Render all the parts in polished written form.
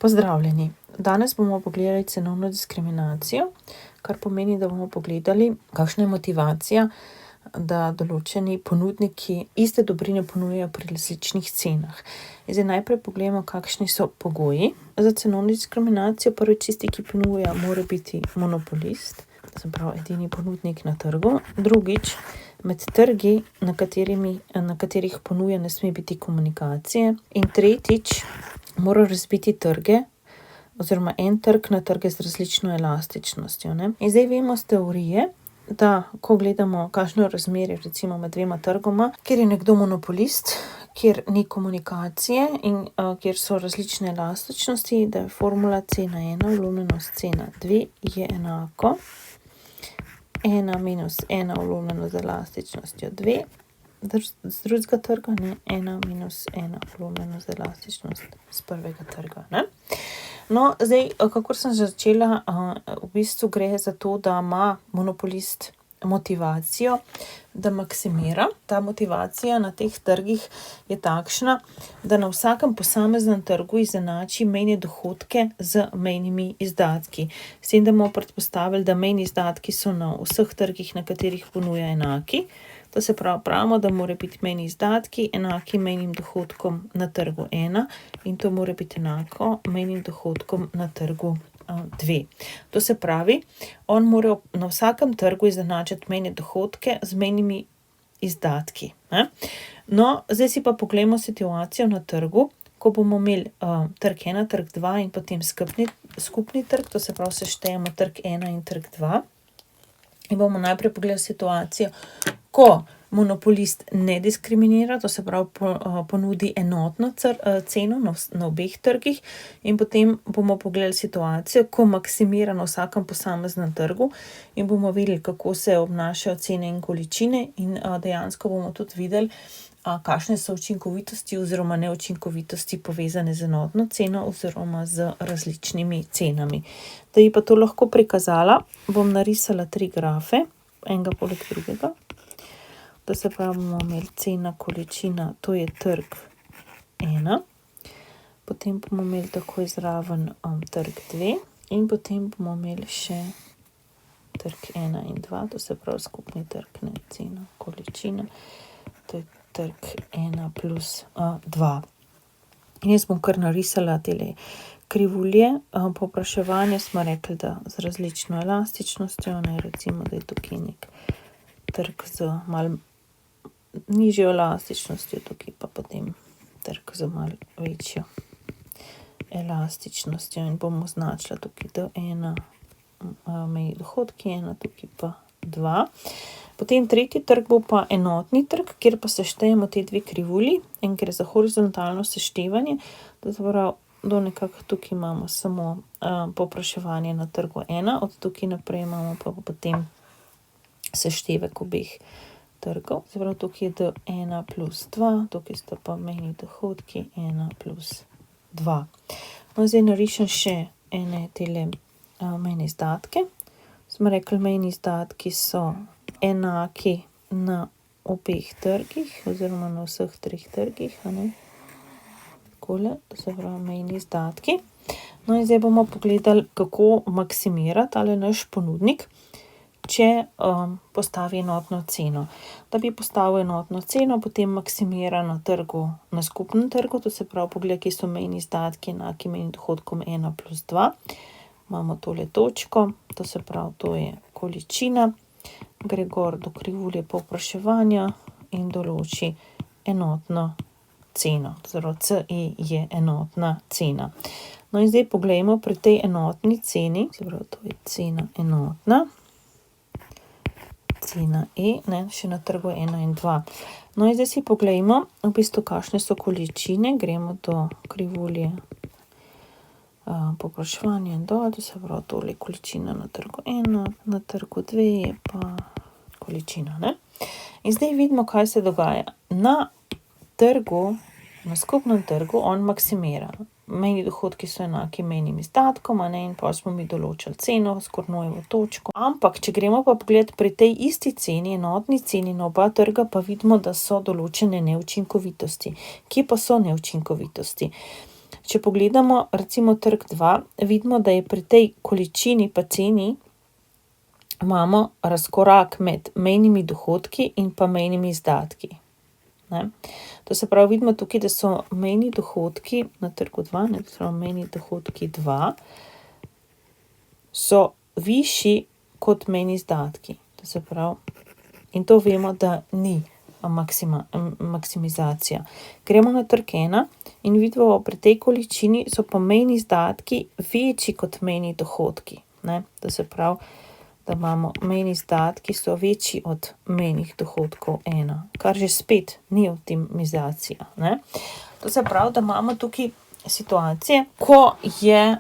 Pozdravljeni. Danes bomo pogledali cenovno diskriminacijo, kar pomeni, da bomo pogledali, kakšna je motivacija, da določeni ponudniki iste dobrine ponujajo pri različnih cenah. Zdaj najprej pogledamo, kakšni so pogoji za cenovno diskriminacijo. Prvič, tisti, ki ponuja, mora biti monopolist, se pravi edini ponudnik na trgu. Drugič, med trgi, na katerih ponuja, ne sme biti komunikacije. In tretjič, mora razbiti trge oziroma en trg na trge z različno elastičnostjo, ne. In zdaj vemo iz teorije, da ko gledamo, kakšno je razmerje recimo med dvema trgoma, kjer je nekdo monopolist, kjer ni komunikacije in kjer so različne elastičnosti, da je formula cena 1 vlomljenost cena 2 je enako 1 minus 1 vlomljeno z elastičnostjo 2, z drugega trga, ne, 1 minus 1 vlomljeno z elastičnost z prvega trga, ne. No, zdaj, kakor sem začela, v bistvu gre za to, da ima monopolist motivacijo, da maksimira. Ta motivacija na teh trgih je takšna, da na vsakem posameznem trgu izenači mejne dohodke z mejnimi izdatki. S tem, da bomo predpostavili, da mejni izdatki so na vseh trgih, na katerih ponuja, enaki. To se pravi, pravimo, da mora biti mejni izdatki enaki mejnim dohodkom na trgu 1 in to mora biti enako mejnim dohodkom na trgu 2. To se pravi, on mora na vsakem trgu izenačiti mejne dohodke z mejnimi izdatki, ne. No, zdaj si pa poglejmo situacijo na trgu, ko bomo imeli trg 1, trg 2 in potem skupni trg, to se pravi, seštejemo trg 1 in trg 2. In bomo najprej pogledali situacijo, ko monopolist ne diskriminira, to se pravi, ponudi enotno ceno na obeh trgih, in potem bomo pogledali situacijo, ko maksimira na vsakem posameznem trgu in bomo videli, kako se obnašajo cene in količine, in dejansko bomo tudi videli, kakšne so učinkovitosti oziroma neučinkovitosti povezane z enotno ceno oziroma z različnimi cenami. Da bi pa to lahko prikazala, bom narisala 3 grafe, enega poleg drugega. To se pravi, bomo imeli cena, količina, to je trg 1, potem bomo imeli takoj zraven trg 2 in potem bomo imeli še trg 1 in 2, to se pravi skupni trg, ne, cena, količina, to je trg 1 plus 2. In jaz bom kar narisala tele krivulje. Povpraševanje smo rekli, da z različno elastičnostjo, ne, recimo, da je tukaj nek trg z malo nižjo elastičnostjo, tukaj pa potem trg z malo večjo elastičnostjo, in bomo označila tukaj D1 mejni dohodki 1, tukaj pa 2. Potem tretji trg bo pa enotni trg, kjer pa seštejemo te dve krivulji, in gre za horizontalno seštevanje, to se pravi, do nekako tukaj imamo samo povpraševanje na trgu 1, od tukaj naprej imamo pa potem seštevek obeh trgov, se pravi, tukaj je D1 plus 2, tukaj sta pa mejni dohodki 1 plus 2. No, zdaj narišem še ene tele mejne izdatke. Smo rekli, mejni izdatki so enaki na obeh trgih oziroma na vseh 3 trgih, a ne. Takole, to se pravi mejni izdatki. No, in zdaj bomo pogledali, kako maksimira tale naš ponudnik, če postavi enotno ceno. Da bi postavil enotno ceno, potem maksimira na trgu, na skupnem trgu, to se pravi, pogleda, kje so mejni izdatki enaki mejnim dohodkom 1 plus 2. Imamo tole točko, to se pravi, to je količina, gre gor do krivulje povpraševanja in določi enotno ceno, oziroma CE je enotna cena. No, in zdaj poglejmo pri tej enotni ceni, se pravi, to je cena enotna, cena E, ne, še na trgu 1 in 2. No, in zdaj si poglejmo, v bistvu, kakšne so količine, gremo do krivulje povpraševanja in dol, to se pravi, tole količina na trgu 1, na trgu 2 je pa količina, ne. In zdaj vidimo, kaj se dogaja. Na trgu, na skupnem trgu on maksimira. Mejni dohodki so enaki mejnim izdatkom, a ne, in pol smo mi določili ceno, Skornojevo točko. Ampak, če gremo pa pogledat pri tej isti ceni, enotni ceni na oba trga, pa vidimo, da so določene neučinkovitosti. Kje pa so neučinkovitosti? Če pogledamo recimo trg 2, vidimo, da je pri tej količini pa ceni imamo razkorak med mejnimi dohodki in pa mejnimi izdatki. Ne. To se pravi, vidimo tukaj, da so mejni dohodki na trgu 2, ne, to se pravi mejni dohodki 2, so višji kot mejni izdatki. To se pravi, in to vemo, da ni maksimizacija. Gremo na trg 1 in vidimo, pri tej količini so pa mejni izdatki večji kot mejni dohodki. Ne. To se pravi, da imamo mejni izdatki so večji od mejnih dohodkov 1, kar že spet ni optimizacija. Ne. To se pravi, da imamo tukaj situacije, ko je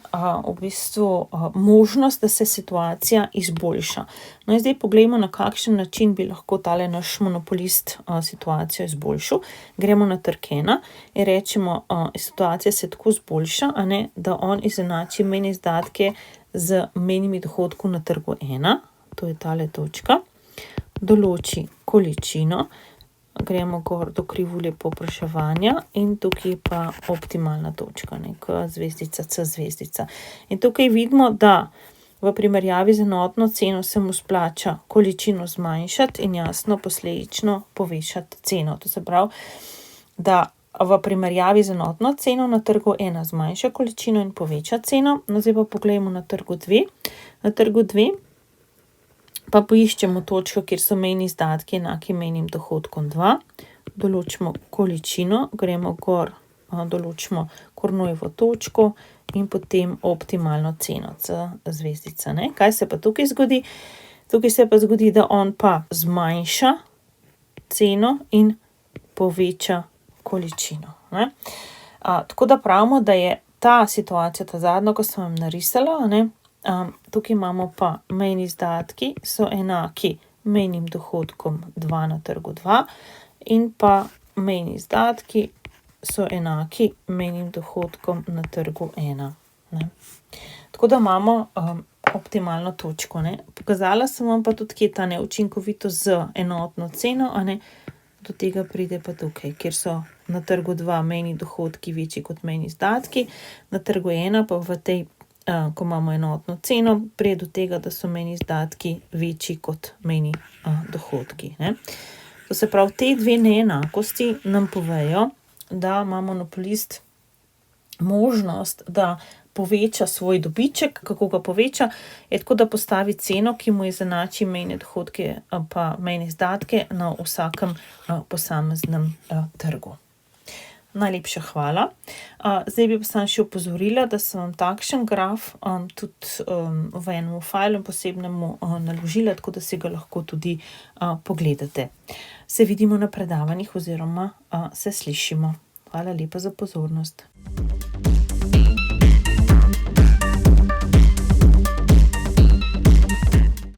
v bistvu možnost, da se situacija izboljša. No in zdaj poglejmo, na kakšen način bi lahko tale naš monopolist situacijo izboljšal. Gremo na trg 1 in rečemo, situacija se tako izboljša, a ne, da on izenači mejne izdatke z mejnimi dohodki na trgu 1, to je tale točka, določi količino, gremo gor do krivulje povpraševanja in tukaj je pa optimalna točka, ne, K zvezdica, C zvezdica. In tukaj vidimo, da v primerjavi z enotno ceno se mu splača količino zmanjšati in jasno posledično povečati ceno. To se pravi, da v primerjavi z enotno ceno na trgu 1 zmanjša količino in poveča ceno. No, zdaj pa pogledamo na trgu 2. Na trgu 2 pa poiščemo točko, kjer so mejni izdatki enaki mejnim dohodkom 2. Določimo količino, gremo gor, določimo Cournoyevo točko in potem optimalno ceno, C zvezdica. Ne. Kaj se pa tukaj zgodi? Tukaj se pa zgodi, da on pa zmanjša ceno in poveča količino. Ne. Tako da pravimo, da je ta situacija, ta zadnja, ko sem vam narisala, ne, tukaj imamo pa mejni izdatki so enaki mejnim dohodkom 2 na trgu 2 in pa mejni izdatki so enaki mejnim dohodkom na trgu 1. Ne. Tako da imamo optimalno točko. Ne. Pokazala sem vam pa tudi, kje je ta neučinkovitost z enotno ceno, a ne, do tega pride pa tukaj, kjer so na trgu 2 mejni dohodki večji kot mejni izdatki, na trgu 1 pa v tej, ko imamo enotno ceno, pride do tega, da so mejni izdatki večji kot mejni dohodki. Ne. To se pravi, te dve neenakosti nam povejo, da ima monopolist možnost, da poveča svoj dobiček. Kako ga poveča? Je tako, da postavi ceno, ki mu izenači mejne dohodke pa mejne izdatke na vsakem posameznem trgu. Najlepša hvala. Zdaj bi pa sem še opozorila, da sem vam takšen graf tudi v enem fajlu posebnemu naložila, tako da si ga lahko tudi pogledate. Se vidimo na predavanjih oziroma se slišimo. Hvala lepa za pozornost.